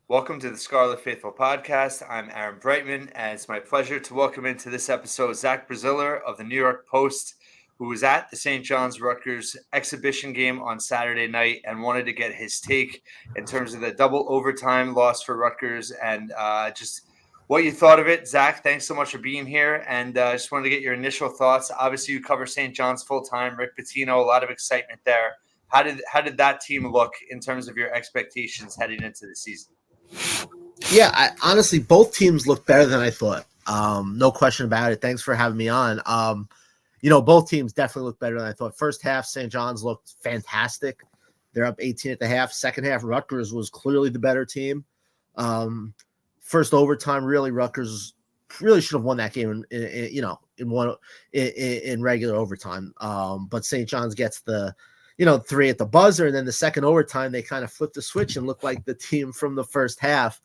Welcome to the Scarlet Faithful podcast. I'm Aaron Brightman, and it's my pleasure to welcome into this episode Zach Braziller of the New York Post, who was at the St. John's Rutgers exhibition game on Saturday night and wanted to get his take in terms of the double overtime loss for Rutgers and just what you thought of it. Zach, thanks so much for being here, and I just wanted to get your initial thoughts. Obviously, you cover St. John's full time. Rick Pitino, a lot of excitement there. How did that team look in terms of your expectations heading into the season? Yeah, honestly, both teams look better than I thought. No question about it. Thanks for having me on. Both teams definitely look better than I thought. First half, St. John's looked fantastic. They're up 18 at the half. Second half, Rutgers was clearly the better team. First overtime, really, Rutgers really should have won that game in regular overtime. But St. John's gets the three at the buzzer, and then the second overtime, they kind of flipped the switch and looked like the team from the first half.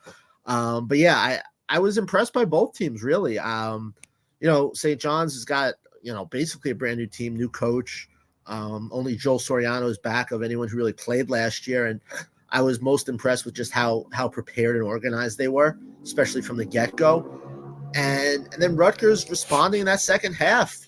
But yeah, I was impressed by both teams, really. St. John's has got, basically a brand new team, new coach. Only Joel Soriano is back of anyone who really played last year. And I was most impressed with just how prepared and organized they were, especially from the get-go. And then Rutgers responding in that second half,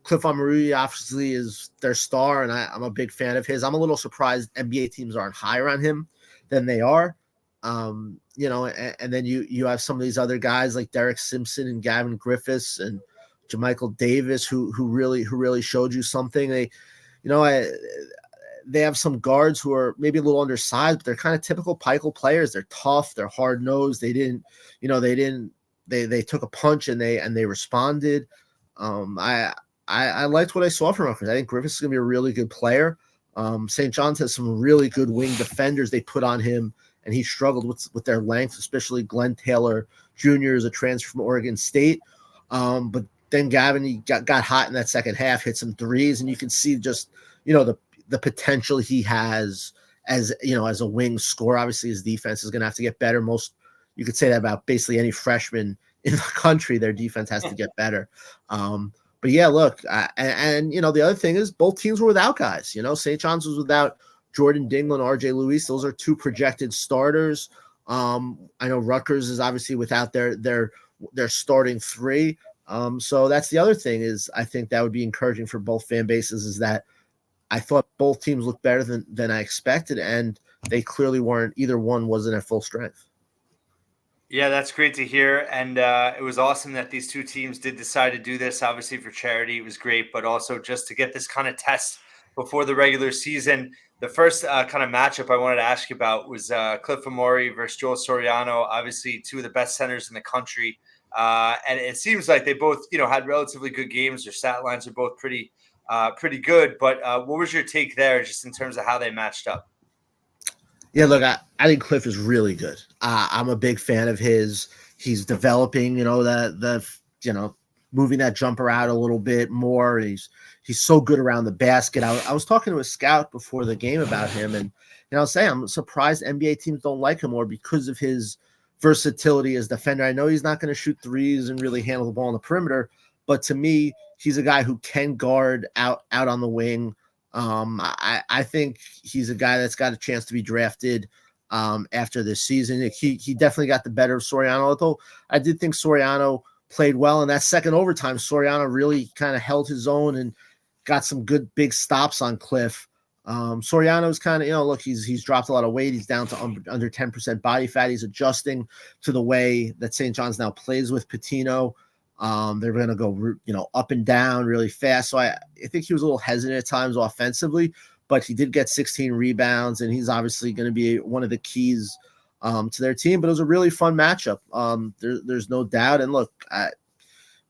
Cliff Omoruyi obviously is their star, and I'm a big fan of his. I'm a little surprised NBA teams aren't higher on him than they are. And then you have some of these other guys like Derek Simpson and Gavin Griffiths and JaMychal Davis who really showed you something. They have some guards who are maybe a little undersized, but they're kind of typical Pikel players. They're tough, they're hard nosed. They took a punch and they responded. I liked what I saw from Rutgers. I think Griffiths is going to be a really good player. St. John's has some really good wing defenders they put on him, and he struggled with their length, especially Glenn Taylor Jr. is a transfer from Oregon State. But then Gavin, he got hot in that second half, hit some threes, and you can see just, the potential he has as a wing scorer. Obviously, his defense is going to have to get better. You could say that about basically any freshman in the country. Their defense has to get better. But yeah, look, the other thing is both teams were without guys. St. John's was without Jordan Dingle and RJ Luis. Those are two projected starters. I know Rutgers is obviously without their starting three. So that's the other thing is I think that would be encouraging for both fan bases is that I thought both teams looked better than I expected, and they clearly weren't. Either one wasn't at full strength. Yeah, that's great to hear. And it was awesome that these two teams did decide to do this, obviously for charity. It was great, but also just to get this kind of test before the regular season. The first kind of matchup I wanted to ask you about was Cliff Omoruyi versus Joel Soriano, obviously two of the best centers in the country. And it seems like they both, had relatively good games. Their stat lines are both pretty good. But what was your take there just in terms of how they matched up? Yeah, look, I think Cliff is really good. I'm a big fan of his. He's developing, moving that jumper out a little bit more. He's so good around the basket. I was talking to a scout before the game about him, and I was saying I'm surprised NBA teams don't like him more because of his versatility as defender. I know he's not going to shoot threes and really handle the ball on the perimeter, but to me, he's a guy who can guard out on the wing. I think he's a guy that's got a chance to be drafted after this season. He definitely got the better of Soriano, although I did think Soriano played well in that second overtime. Soriano really kind of held his own and got some good big stops on Cliff. Soriano's kind of, look, he's dropped a lot of weight. He's down to under 10% body fat. He's adjusting to the way that St. John's now plays with Pitino. They're going to go, up and down really fast. So I think he was a little hesitant at times offensively, but he did get 16 rebounds, and he's obviously going to be one of the keys to their team. But it was a really fun matchup. There's no doubt. And look,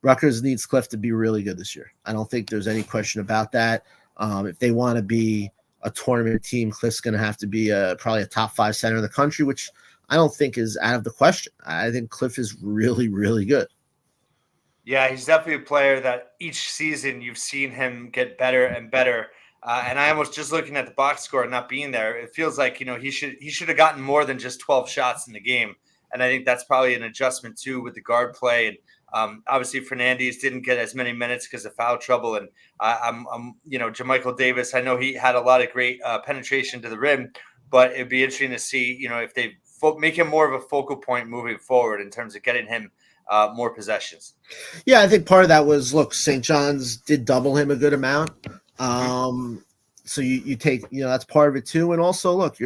Rutgers needs Cliff to be really good this year. I don't think there's any question about that. If they want to be a tournament team, Cliff's going to have to be probably a top 5 center in the country, which I don't think is out of the question. I think Cliff is really, really good. Yeah, he's definitely a player that each season you've seen him get better and better. And I almost just looking at the box score and not being there, it feels like, he should have gotten more than just 12 shots in the game. And I think that's probably an adjustment too with the guard play. And obviously Fernandez didn't get as many minutes because of foul trouble. And JaMychal Davis, I know he had a lot of great penetration to the rim. but it'd be interesting to see, if they make him more of a focal point moving forward in terms of getting him more possessions. Yeah, I think part of that was, look, St. John's did double him a good amount. Mm-hmm. So you take, that's part of it too. And also, look,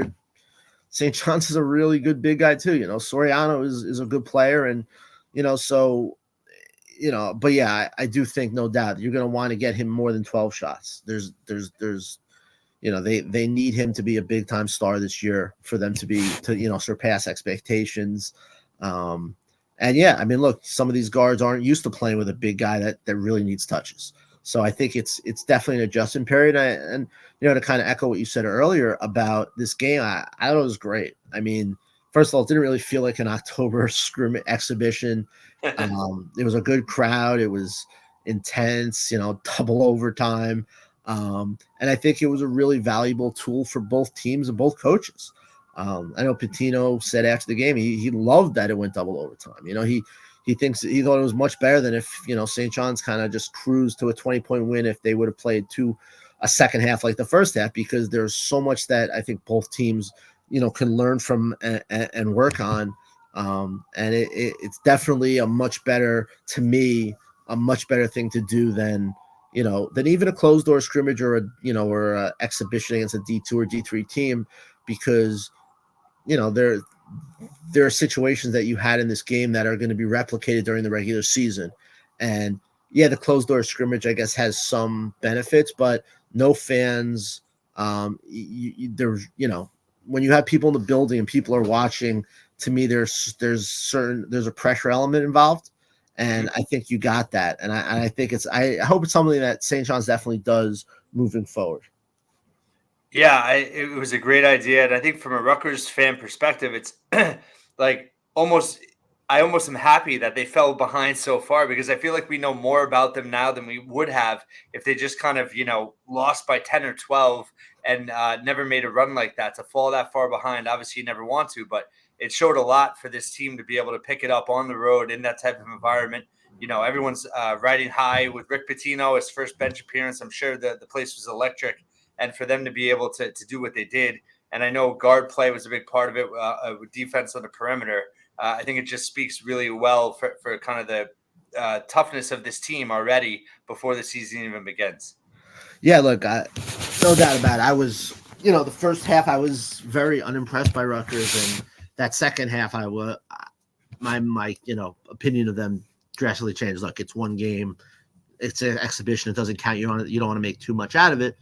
St. John's is a really good big guy too. Soriano is a good player, and so but yeah, I do think, no doubt, you're going to want to get him more than 12 shots. There's they need him to be a big time star this year for them to surpass expectations. And yeah, I mean, look, some of these guards aren't used to playing with a big guy that really needs touches. So I think it's definitely an adjustment period. And to kind of echo what you said earlier about this game, I thought it was great. I mean, first of all, it didn't really feel like an October scrimmage exhibition. It was a good crowd. It was intense, double overtime. And I think it was a really valuable tool for both teams and both coaches. I know Patino said after the game he loved that it went double overtime. He thought it was much better than if St. John's kind of just cruised to a 20-point win if they would have played a second half like the first half, because there's so much that I think both teams can learn from and work on. And it's definitely a much better thing to do than even a closed door scrimmage or a exhibition against a D2 or D3 team, because there are situations that you had in this game that are going to be replicated during the regular season. And yeah, the closed door scrimmage, I guess, has some benefits, but no fans, there's, when you have people in the building and people are watching, to me, there's a pressure element involved. And I think you got that. And I think I hope it's something that St. John's definitely does moving forward. Yeah, it was a great idea, and I think from a Rutgers fan perspective, it's like I almost am happy that they fell behind so far, because I feel like we know more about them now than we would have if they just kind of lost by 10 or 12 and never made a run like that. To fall that far behind, obviously you never want to, but it showed a lot for this team to be able to pick it up on the road in that type of environment. Everyone's riding high with Rick Pitino, his first bench appearance. I'm sure the place was electric. And for them to be able to do what they did, and I know guard play was a big part of it, with defense on the perimeter. I think it just speaks really well for kind of the toughness of this team already before the season even begins. Yeah, look, no doubt about it. I was, the first half I was very unimpressed by Rutgers, and that second half my opinion of them drastically changed. Look, it's one game, it's an exhibition, it doesn't count. You don't want to make too much out of it.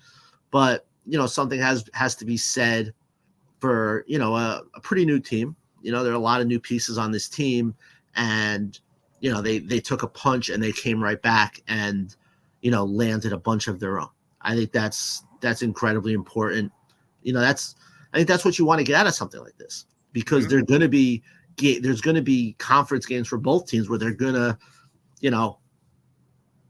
But, something has to be said for, a pretty new team. There are a lot of new pieces on this team, and, they took a punch and they came right back and, landed a bunch of their own. I think that's incredibly important. I think that's what you want to get out of something like this, because there's going to be conference games for both teams where they're going to,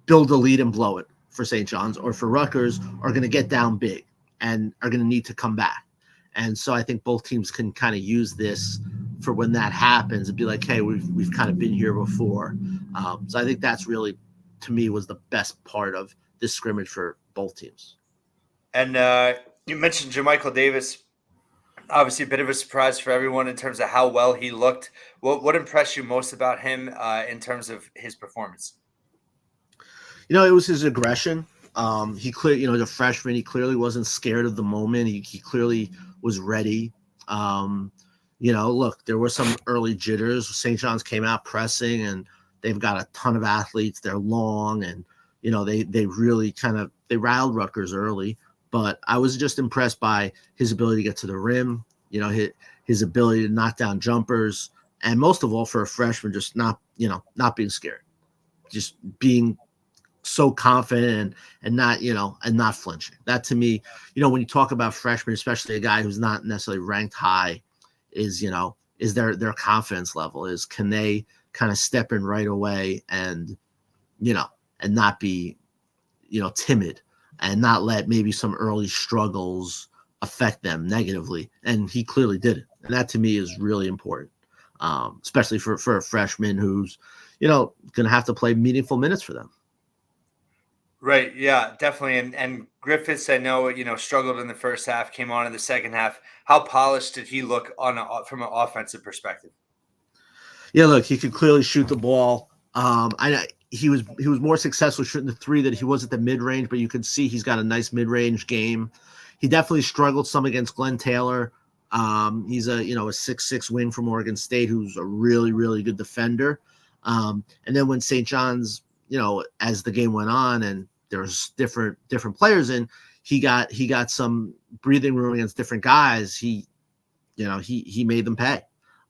build a lead and blow it. For St. John's or for Rutgers are going to get down big and are going to need to come back. And so I think both teams can kind of use this for when that happens and be like, hey, we've kind of been here before. So I think that's really, to me, was the best part of this scrimmage for both teams. And you mentioned Jermichael Davis, obviously a bit of a surprise for everyone in terms of how well he looked. What impressed you most about him in terms of his performance? It was his aggression. He clearly, the freshman, he clearly wasn't scared of the moment. He clearly was ready. Look, there were some early jitters. St. John's came out pressing, and they've got a ton of athletes. They're long, and they really they riled Rutgers early. But I was just impressed by his ability to get to the rim. His ability to knock down jumpers, and most of all, for a freshman, just not being scared, just being so confident and not flinching. That, to me, when you talk about freshmen, especially a guy who's not necessarily ranked high, is their confidence level, is can they kind of step in right away and and not be timid and not let maybe some early struggles affect them negatively. And he clearly did it, and that to me is really important, especially for a freshman who's going to have to play meaningful minutes for them. Right. Yeah, definitely. And Griffiths, I know, struggled in the first half, came on in the second half. How polished did he look from an offensive perspective? Yeah, look, he could clearly shoot the ball. He was more successful shooting the three than he was at the mid range, but you could see he's got a nice mid range game. He definitely struggled some against Glenn Taylor. He's a 6'6" wing from Oregon State who's a really really good defender. And then when St. John's, as the game went on and there's different players in, he got some breathing room against different guys. He made them pay.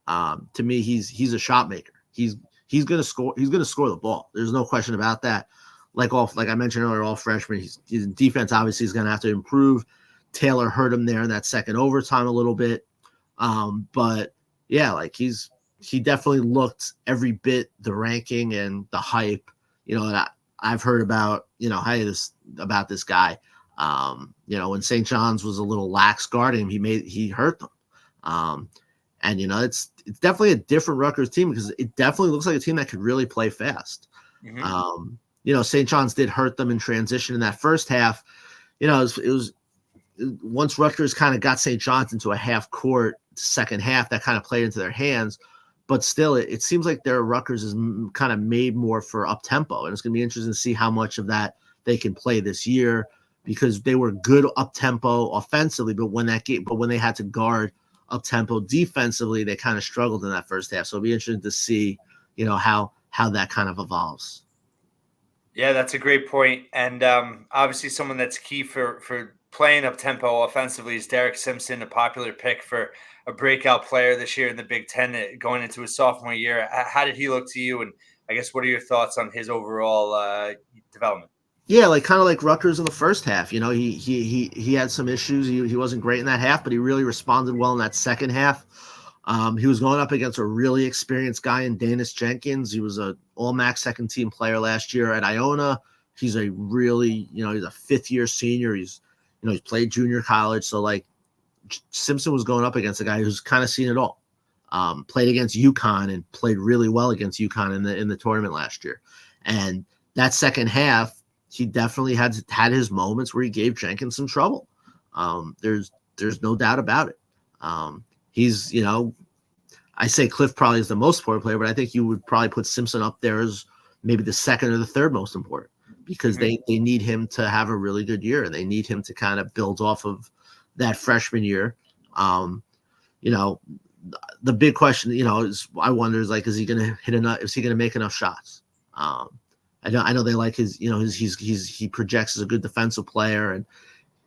To me, he's a shot maker. He's gonna score. He's gonna score the ball. There's no question about that. Like I mentioned earlier, all freshmen. His defense obviously is gonna have to improve. Taylor hurt him there in that second overtime a little bit. But yeah, he definitely looked every bit the ranking and the hype, that I've heard about, about this guy. When St. John's was a little lax guarding him, he hurt them. And it's definitely a different Rutgers team because it definitely looks like a team that could really play fast. St. John's did hurt them in transition in that first half. It was once Rutgers kind of got St. John's into a half court second half, that kind of played into their hands. But still, it seems like their Rutgers is kind of made more for up tempo, and it's going to be interesting to see how much of that they can play this year because they were good up tempo offensively, but when they had to guard up tempo defensively, they kind of struggled in that first half. So it'll be interesting to see, how that kind of evolves. Yeah, that's a great point. And obviously, someone that's key for playing up tempo offensively is Derek Simpson, a popular pick for a breakout player this year in the Big Ten, going into his sophomore year. How did he look to you? And I guess what are your thoughts on his overall development? Yeah, kind of like Rutgers in the first half. He had some issues. He wasn't great in that half, but he really responded well in that second half. He was going up against a really experienced guy in Danis Jenkins. He was an all-MAC second team player last year at Iona. He's a really, he's a fifth-year senior. He's played junior college. So Simpson was going up against a guy who's kind of seen it all. Played against UConn and played really well against UConn in the tournament last year. And that second half, he definitely had his moments where he gave Jenkins some trouble. There's no doubt about it. He's, I say Cliff probably is the most important player, but I think you would probably put Simpson up there as maybe the second or the third most important because they need him to have a really good year and they need him to kind of build off of that freshman year. The big question, is I wonder is is he going to hit enough? Is he going to make enough shots? I know they like his, he projects as a good defensive player and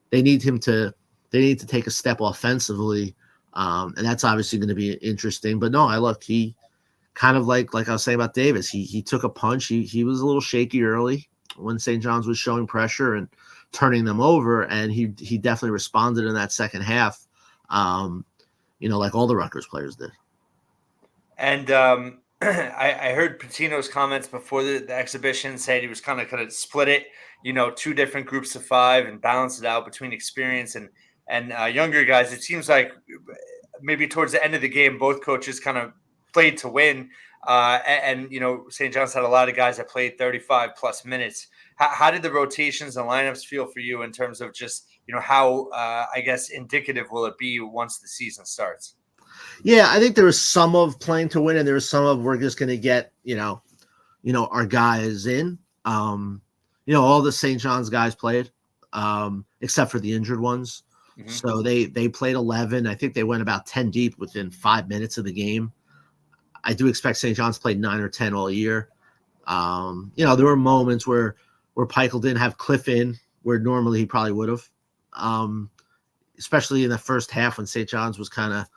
they need to take a step offensively. And that's obviously going to be interesting, but no, he kind of like I was saying about Davis, he took a punch. He was a little shaky early when St. John's was showing pressure and turning them over. And he definitely responded in that second half. Like all the Rutgers players did. And I heard Patino's comments before the exhibition said he was kind of split it, two different groups of five and balance it out between experience and younger guys. It seems like maybe towards the end of the game, both coaches kind of played to win. St. John's had a lot of guys that played 35 plus minutes. How did the rotations and lineups feel for you in terms of just, how, I guess, indicative will it be once the season starts? Yeah, I think there was some of playing to win and there was some of we're just going to get, our guys in. All the St. John's guys played, except for the injured ones. Mm-hmm. So they played 11. I think they went about 10 deep within 5 minutes of the game. I do expect St. John's played 9 or 10 all year. There were moments where Peichel didn't have Cliff in, where normally he probably would have, especially in the first half when St. John's was kind of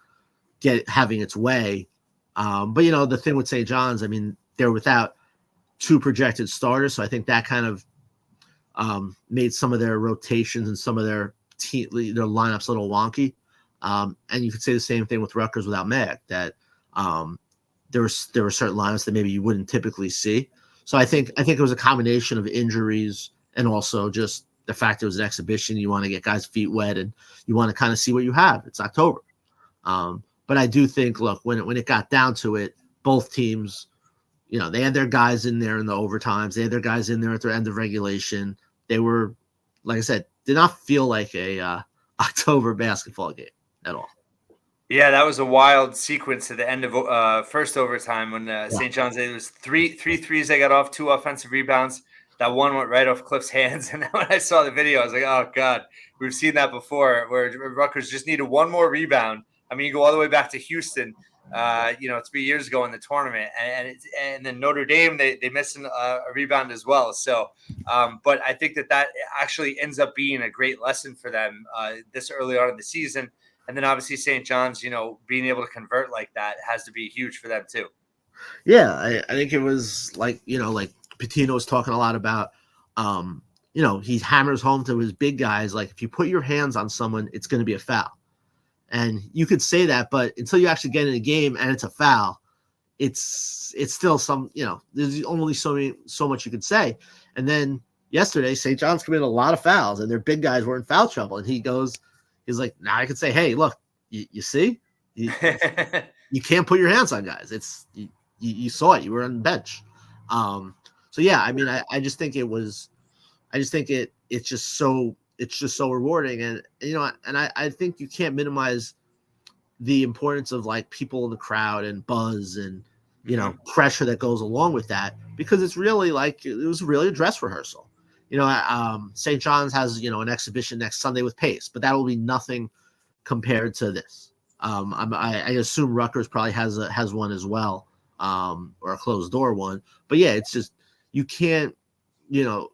having its way. But the thing with St. John's, I mean, they're without 2 projected starters, so I think that kind of made some of their rotations and some of their lineups a little wonky. And you could say the same thing with Rutgers without Meg, that there were certain lineups that maybe you wouldn't typically see. So I think it was a combination of injuries and also just the fact it was an exhibition. You want to get guys' feet wet and you want to kind of see what you have. It's October. But I do think, look, when it got down to it, both teams, they had their guys in there in the overtimes. They had their guys in there at the end of regulation. they were, like I said, did not feel like a October basketball game at all. Yeah, that was a wild sequence at the end of first overtime when Yeah. St. John's. It was three threes they got off, 2 offensive rebounds. That one went right off Cliff's hands. And when I saw the video, I was like, oh, God, we've seen that before where Rutgers just needed one more rebound. I mean, you go all the way back to Houston, 3 years ago in the tournament. And then Notre Dame, they missed a rebound as well. So, but I think that actually ends up being a great lesson for them this early on in the season. And then obviously St. John's, being able to convert like that has to be huge for them too. Yeah, I think it was like Pitino was talking a lot about, he hammers home to his big guys, like if you put your hands on someone, it's going to be a foul. And you could say that, but until you actually get in a game and it's a foul, it's still some, there's only so much you could say. And then yesterday, St. John's committed a lot of fouls and their big guys were in foul trouble. And he's like, now I could say, hey, look, you see, you can't put your hands on guys. It's you saw it. You were on the bench. So yeah, I mean, I just think it's just so rewarding, and I think you can't minimize the importance of like people in the crowd and buzz and pressure that goes along with that, because it's really like it was really a dress rehearsal. St. John's has an exhibition next Sunday with Pace, but that will be nothing compared to this. I assume Rutgers probably has one as well, or a closed door one. But yeah, it's just you can't, you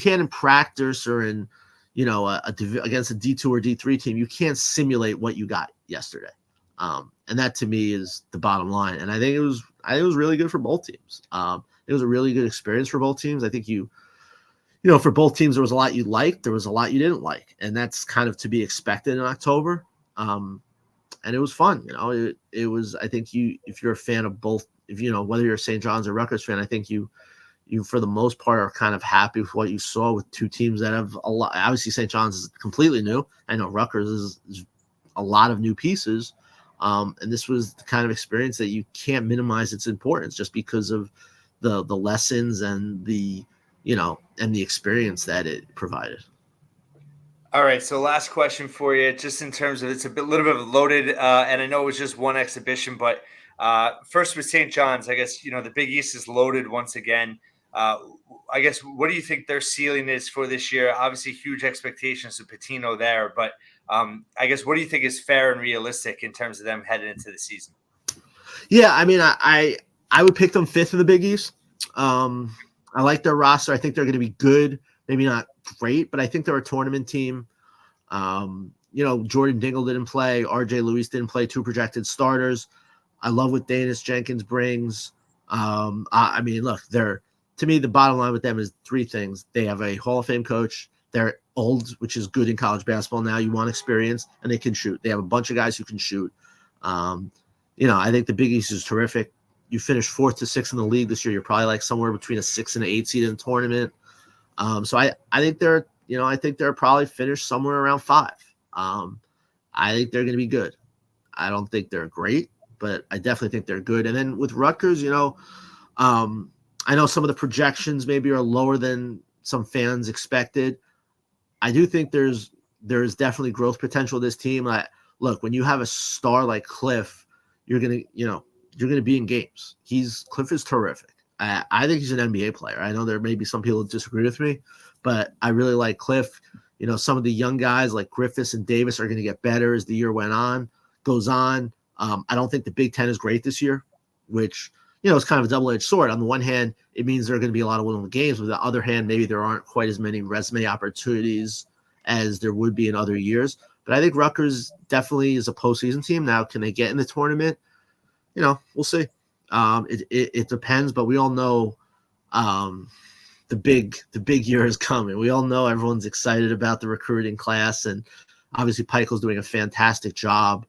can't in practice or in against a D2 or D3 team, you can't simulate what you got yesterday. And that to me is the bottom line. And I think it was really good for both teams. It was a really good experience for both teams. I think for both teams, there was a lot you liked, there was a lot you didn't like, and that's kind of to be expected in October. And it was fun. It was, I think if you're a fan of both, whether you're a St. John's or Rutgers fan, I think you for the most part are kind of happy with what you saw with two teams that have a lot. Obviously St. John's is completely new. I know Rutgers is a lot of new pieces. And this was the kind of experience that you can't minimize its importance just because of the lessons and the experience that it provided. All right, so last question for you, just in terms of it's little bit of loaded, and I know it was just one exhibition, but first with St. John's, I guess the Big East is loaded once again. I guess what do you think their ceiling is for this year? Obviously, huge expectations of Pitino there, but I guess what do you think is fair and realistic in terms of them heading into the season? Yeah, I mean, I would pick them fifth in the Big East. I like their roster. I think they're going to be good. Maybe not great, but I think they're a tournament team. Jordan Dingle didn't play. RJ Luis didn't play, 2 projected starters. I love what Danis Jenkins brings. I mean, look, to me, the bottom line with them is 3 things. They have a Hall of Fame coach. They're old, which is good in college basketball now. You want experience, and they can shoot. They have a bunch of guys who can shoot. I think the Big East is terrific. You finish 4th to 6th in the league this year. You're probably like somewhere between a 6 and an 8 seed in the tournament. So I think they're probably finished somewhere around 5. I think they're going to be good. I don't think they're great, but I definitely think they're good. And then with Rutgers, I know some of the projections maybe are lower than some fans expected. I do think there's definitely growth potential with this team. Look, when you have a star like Cliff, you're gonna be in games. Cliff is terrific. I think he's an NBA player. I know there may be some people that disagree with me, but I really like Cliff. Some of the young guys like Griffiths and Davis are going to get better as the year goes on. I don't think the Big Ten is great this year, which, it's kind of a double-edged sword. On the one hand, it means there are going to be a lot of winnable games. But on the other hand, maybe there aren't quite as many resume opportunities as there would be in other years. But I think Rutgers definitely is a postseason team. Now, can they get in the tournament? We'll see. It depends, but we all know the big year is coming. We all know everyone's excited about the recruiting class, and obviously Pikel's doing a fantastic job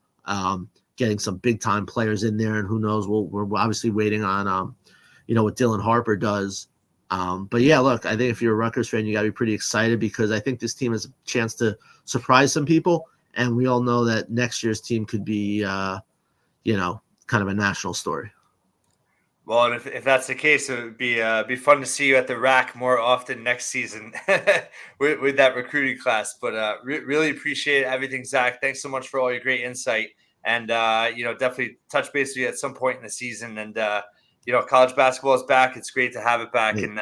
getting some big time players in there. And who knows? We're obviously waiting on what Dylan Harper does. But yeah, look, I think if you're a Rutgers fan, you got to be pretty excited because I think this team has a chance to surprise some people, and we all know that next year's team could be kind of a national story. Well, and if that's the case, it would be fun to see you at the rack more often next season with that recruiting class. But really appreciate everything, Zach. Thanks so much for all your great insight, and definitely touch base with you at some point in the season. And college basketball is back. It's great to have it back, Hey, and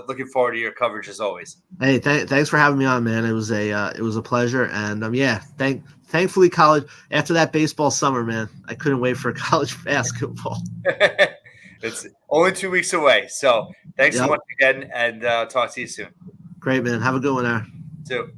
looking forward to your coverage as always. hey, thanks for having me on, man. It was a pleasure, and thankfully college after that baseball summer, man, I couldn't wait for college basketball. It's only 2 weeks away, so thanks so Yep, much again, and talk to you soon. great, man. Have a good one, Aaron. Too.